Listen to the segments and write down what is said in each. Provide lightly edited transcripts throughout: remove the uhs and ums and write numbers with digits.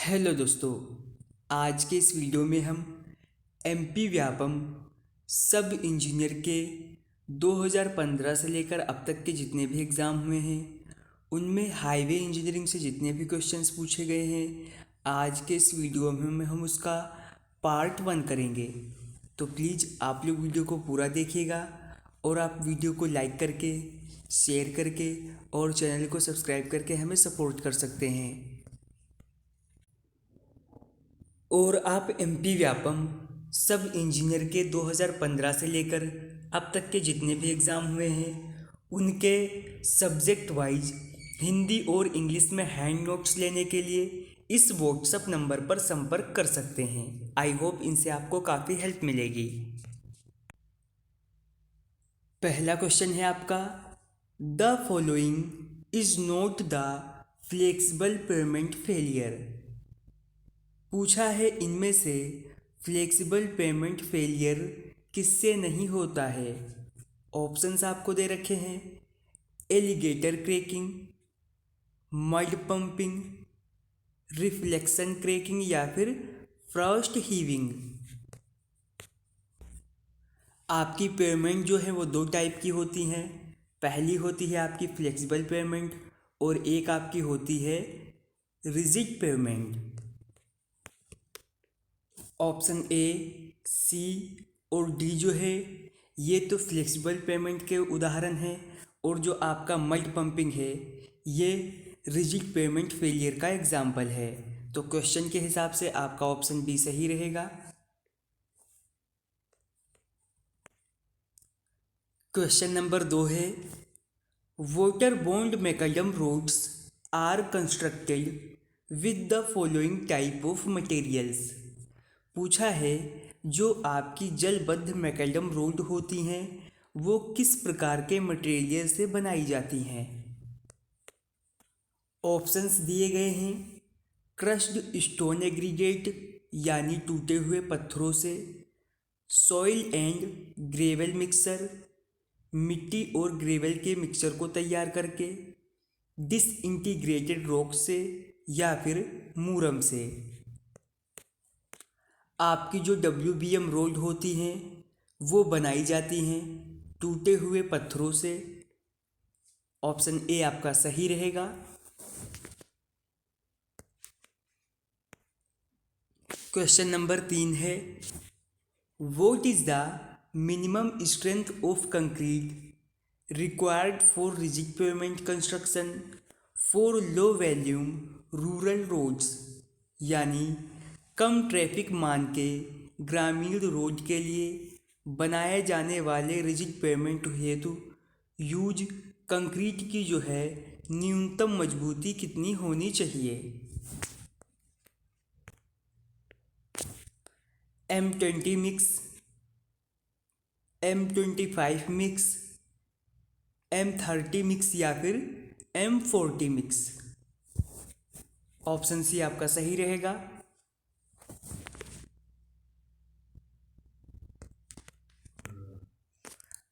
Hello दोस्तों, आज के इस वीडियो में हम एमपी व्यापम सब इंजीनियर के 2015 से लेकर अब तक के जितने भी एग्ज़ाम हुए हैं उनमें हाईवे इंजीनियरिंग से जितने भी क्वेश्चंस पूछे गए हैं आज के इस वीडियो में हम उसका पार्ट 1 करेंगे। तो प्लीज़ आप लोग वीडियो को पूरा देखिएगा और आप वीडियो को लाइक करके, शेयर करके और चैनल को सब्सक्राइब करके हमें सपोर्ट कर सकते हैं। और आप एमपी व्यापम सब इंजीनियर के 2015 से लेकर अब तक के जितने भी एग्ज़ाम हुए हैं उनके सब्जेक्ट वाइज हिंदी और इंग्लिश में हैंड नोट्स लेने के लिए इस व्हाट्सएप नंबर पर संपर्क कर सकते हैं। आई होप इनसे आपको काफ़ी हेल्प मिलेगी। पहला क्वेश्चन है आपका, the following is not the flexible pavement failure. पूछा है इनमें से फ्लेक्सिबल पेमेंट फेलियर किससे नहीं होता है। ऑप्शंस आपको दे रखे हैं, alligator cracking, mud pumping, reflection cracking या फिर फ्रॉस्ट हीविंग। आपकी पेमेंट जो है वो दो टाइप की होती हैं। पहली होती है आपकी फ्लेक्सिबल पेमेंट और एक आपकी होती है रिजिड पेमेंट। ऑप्शन ए, सी और डी जो है ये तो फ्लेक्सिबल पेमेंट के उदाहरण हैं और जो आपका मड पंपिंग है ये रिजिड पेमेंट फेलियर का एग्जाम्पल है। तो क्वेश्चन के हिसाब से आपका ऑप्शन बी सही रहेगा। क्वेश्चन नंबर 2 है, water bound macadam roads are constructed with the following type of materials. पूछा है जो आपकी जलबद्ध मैकेडम रोड होती हैं वो किस प्रकार के मटेरियल से बनाई जाती हैं। ऑप्शंस दिए गए हैं, क्रश्ड स्टोन एग्रीगेट यानी टूटे हुए पत्थरों से, सॉइल एंड ग्रेवल मिक्सर मिट्टी और ग्रेवल के मिक्सचर को तैयार करके, डिसइंटीग्रेटेड रॉक से या फिर मूरम से। आपकी जो WBM रोड होती हैं वो बनाई जाती हैं टूटे हुए पत्थरों से। ऑप्शन ए आपका सही रहेगा। क्वेश्चन नंबर 3 है, what is the minimum strength of concrete required for rigid pavement construction for low volume rural roads. यानी कम ट्रैफिक मान के ग्रामीण रोड के लिए बनाए जाने वाले रिजिड पेमेंट हेतु यूज कंक्रीट की जो है न्यूनतम मजबूती कितनी होनी चाहिए। M20 mix, M25 mix, M30 mix या फिर M40 मिक्स। ऑप्शन सी आपका सही रहेगा।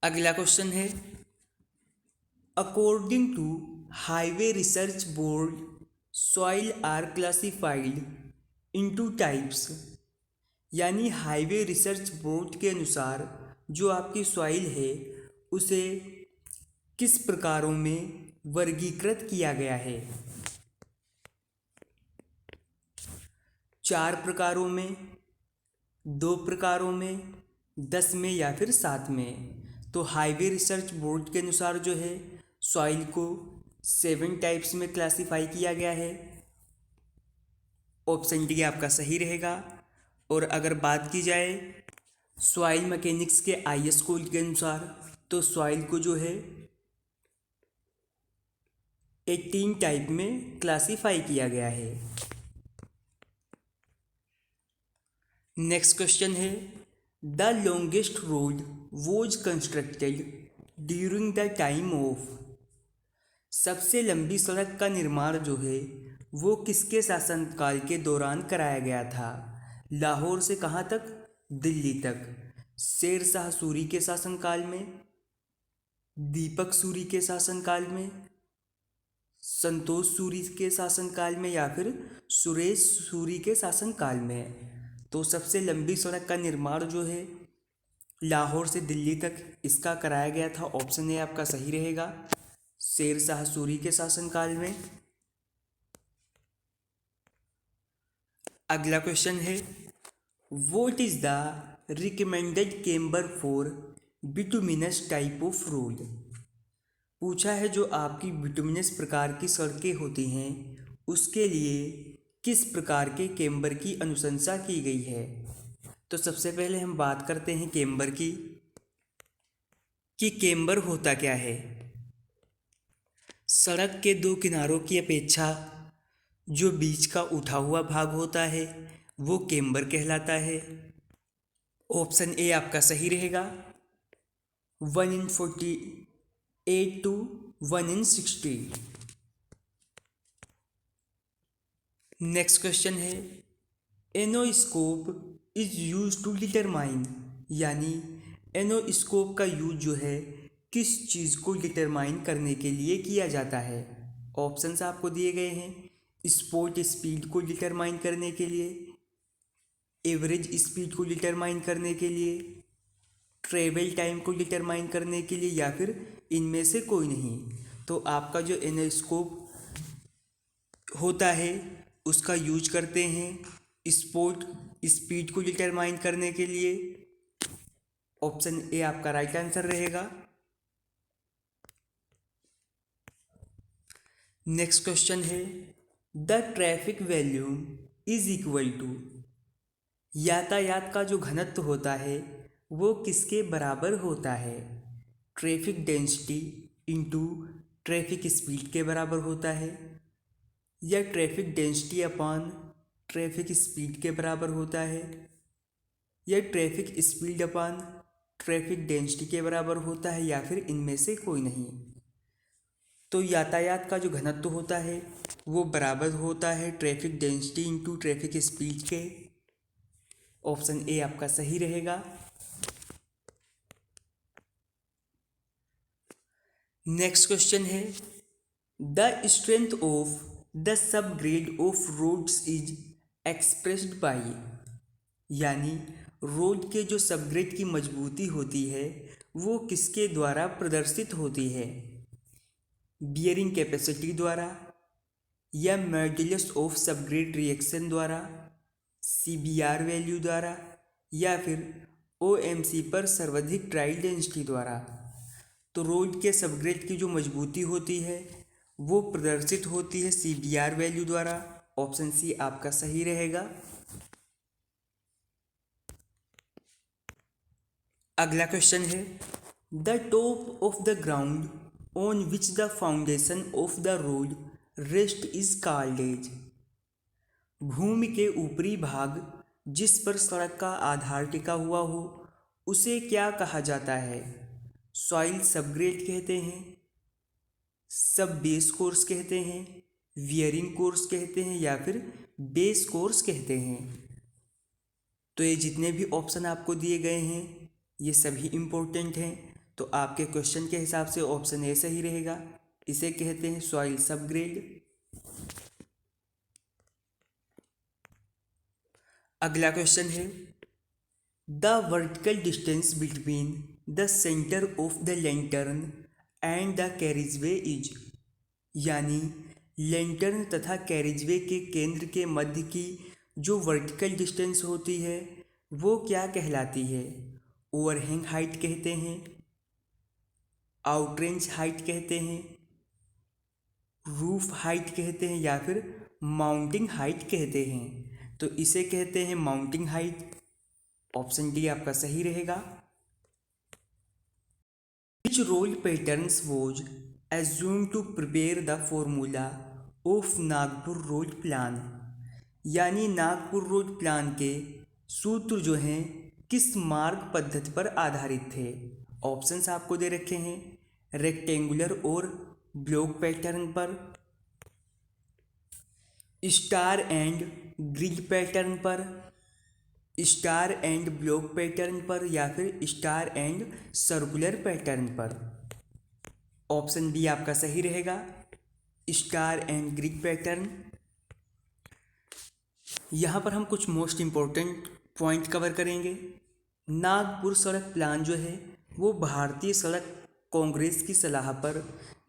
अगला क्वेश्चन है, according to highway research board soil are classified into types. यानी हाईवे रिसर्च बोर्ड के अनुसार जो आपकी सॉइल है उसे किस प्रकारों में वर्गीकृत किया गया है। 4 प्रकारों में, 2 प्रकारों में, 10 में या फिर 7 में। तो हाईवे रिसर्च बोर्ड के अनुसार जो है सॉइल को 7 टाइप्स में क्लासिफाई किया गया है। ऑप्शन डी आपका सही रहेगा। और अगर बात की जाए सॉइल मैकेनिक्स के IS कोड के अनुसार तो सॉइल को जो है 18 टाइप में क्लासिफाई किया गया है। नेक्स्ट क्वेश्चन है, the longest road was constructed during the time of. सबसे लंबी सड़क का निर्माण जो है वो किसके शासनकाल के दौरान कराया गया था। लाहौर से कहाँ तक, दिल्ली तक। शेर शाह सूरी के शासनकाल में, दीपक सूरी के शासनकाल में, संतोष सूरी के शासनकाल में या फिर सुरेश सूरी के शासनकाल में। तो सबसे लंबी सड़क का निर्माण जो है लाहौर से दिल्ली तक इसका कराया गया था। ऑप्शन ए आपका सही रहेगा, शेर शाह सूरी के शासनकाल में। अगला क्वेश्चन है, what is the recommended camber for bituminous type of road. पूछा है जो आपकी बिटुमिनस प्रकार की सड़कें होती हैं उसके लिए किस प्रकार के केम्बर की अनुशंसा की गई है। तो सबसे पहले हम बात करते हैं केम्बर की, कि केम्बर होता क्या है। सड़क के दो किनारों की अपेक्षा जो बीच का उठा हुआ भाग होता है वो केम्बर कहलाता है। ऑप्शन ए आपका सही रहेगा, 1/48 to 1/60। नेक्स्ट क्वेश्चन है, एनोस्कोप इज यूज टू डिटरमाइन, यानी एनोस्कोप का यूज जो है किस चीज़ को डिटरमाइन करने के लिए किया जाता है। ऑप्शंस आपको दिए गए हैं, स्पोर्ट स्पीड को डिटरमाइन करने के लिए, एवरेज स्पीड को डिटरमाइन करने के लिए, ट्रेवल टाइम को डिटरमाइन करने के लिए, या फिर इनमें से कोई नहीं। तो आपका जो एनोस्कोप होता है उसका यूज करते हैं स्पोर्ट स्पीड को डिटरमाइन करने के लिए। ऑप्शन ए आपका राइट आंसर रहेगा। नेक्स्ट क्वेश्चन है, the traffic volume is equal to, यातायात का जो घनत्व होता है वो किसके बराबर होता है। Traffic density into traffic speed के बराबर होता है, या traffic density upon traffic speed के बराबर होता है, या traffic speed upon traffic density के बराबर होता है, या फिर इनमें से कोई नहीं। तो यातायात का जो घनत्व होता है वो बराबर होता है traffic density into traffic speed के। ऑप्शन ए आपका सही रहेगा। नेक्स्ट क्वेश्चन है, the strength of the subgrade of roads is expressed by, यानी रोड के जो सब ग्रेड की मजबूती होती है वो किसके द्वारा प्रदर्शित होती है। बियरिंग कैपेसिटी द्वारा, या मॉड्यूलस ऑफ सब ग्रेड रिएक्शन द्वारा, CBR वैल्यू द्वारा, या फिर OMC पर सर्वाधिक ट्रायल डेंसिटी द्वारा। तो रोड के सबग्रेड की जो मजबूती होती है वो प्रदर्शित होती है CBR वैल्यू द्वारा। ऑप्शन सी आपका सही रहेगा। अगला क्वेश्चन है, the top of the ground on which the foundation of the road rest is called as, भूमि के ऊपरी भाग जिस पर सड़क का आधार टिका हुआ हो उसे क्या कहा जाता है। सॉइल सबग्रेड कहते हैं, सब बेस कोर्स कहते हैं, वियरिंग कोर्स कहते हैं, या फिर बेस कोर्स कहते हैं। तो ये जितने भी ऑप्शन आपको दिए गए हैं ये सभी इम्पोर्टेंट हैं। तो आपके क्वेश्चन के हिसाब से ऑप्शन ए सही रहेगा, इसे कहते हैं सॉइल सबग्रेड। अगला क्वेश्चन है, the vertical distance between the centre of the lantern and the carriageway is, यानी लैंटर्न तथा कैरिजवे के केंद्र के मध्य की जो वर्टिकल डिस्टेंस होती है वो क्या कहलाती है। ओवरहैंग हाइट कहते हैं, आउटरेंज हाइट कहते हैं, रूफ हाइट कहते हैं, या फिर माउंटिंग हाइट कहते हैं। तो इसे कहते हैं माउंटिंग हाइट। ऑप्शन डी आपका सही रहेगा। विच road patterns was assumed to prepare the formula of Nagpur road plan, यानी नागपुर रोड प्लान के सूत्र जो हैं किस मार्ग पद्धति पर आधारित थे। ऑप्शंस आपको दे रखे हैं, रेक्टेंगुलर और ब्लॉक पैटर्न पर, स्टार एंड ग्रिड पैटर्न पर, स्टार एंड ब्लॉक पैटर्न पर, या फिर स्टार एंड सर्कुलर पैटर्न पर। ऑप्शन बी आपका सही रहेगा। Star and Greek pattern. यहाँ पर हम कुछ मोस्ट इम्पोर्टेंट पॉइंट कवर करेंगे। नागपुर सड़क प्लान जो है वो भारतीय सड़क कांग्रेस की सलाह पर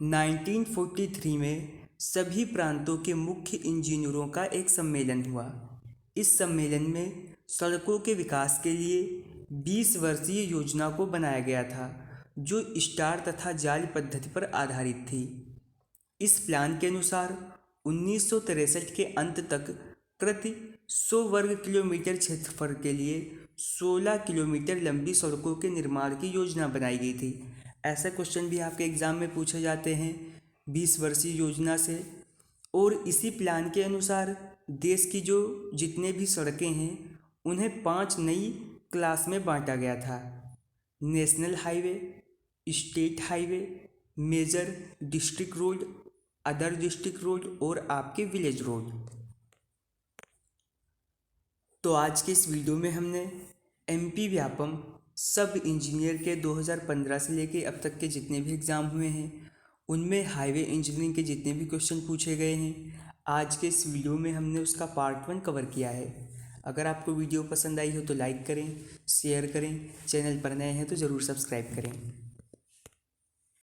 1943 में सभी प्रांतों के मुख्य इंजीनियरों का एक सम्मेलन हुआ। इस सम्मेलन में सड़कों के विकास के लिए 20 वर्षीय योजना को बनाया गया था जो स्टार तथा जाल पद्धति पर आधारित थी। इस प्लान के अनुसार 1963 के अंत तक प्रति 100 वर्ग किलोमीटर क्षेत्रफल के लिए 16 किलोमीटर लंबी सड़कों के निर्माण की योजना बनाई गई थी। ऐसा क्वेश्चन भी आपके एग्ज़ाम में पूछे जाते हैं 20 वर्षीय योजना से। और इसी प्लान के अनुसार देश की जो जितने भी सड़कें हैं उन्हें 5 नई क्लास में बांटा गया था। National highway, state highway, major district road, other district road और आपके विलेज रोड। तो आज के इस वीडियो में हमने एमपी व्यापम सब इंजीनियर के 2015 से लेके अब तक के जितने भी एग्ज़ाम हुए हैं उनमें हाईवे इंजीनियरिंग के जितने भी क्वेश्चन पूछे गए हैं आज के इस वीडियो में हमने उसका पार्ट 1 कवर किया है। अगर आपको वीडियो पसंद आई हो तो लाइक करें, शेयर करें, चैनल पर नए हैं तो ज़रूर सब्सक्राइब करें।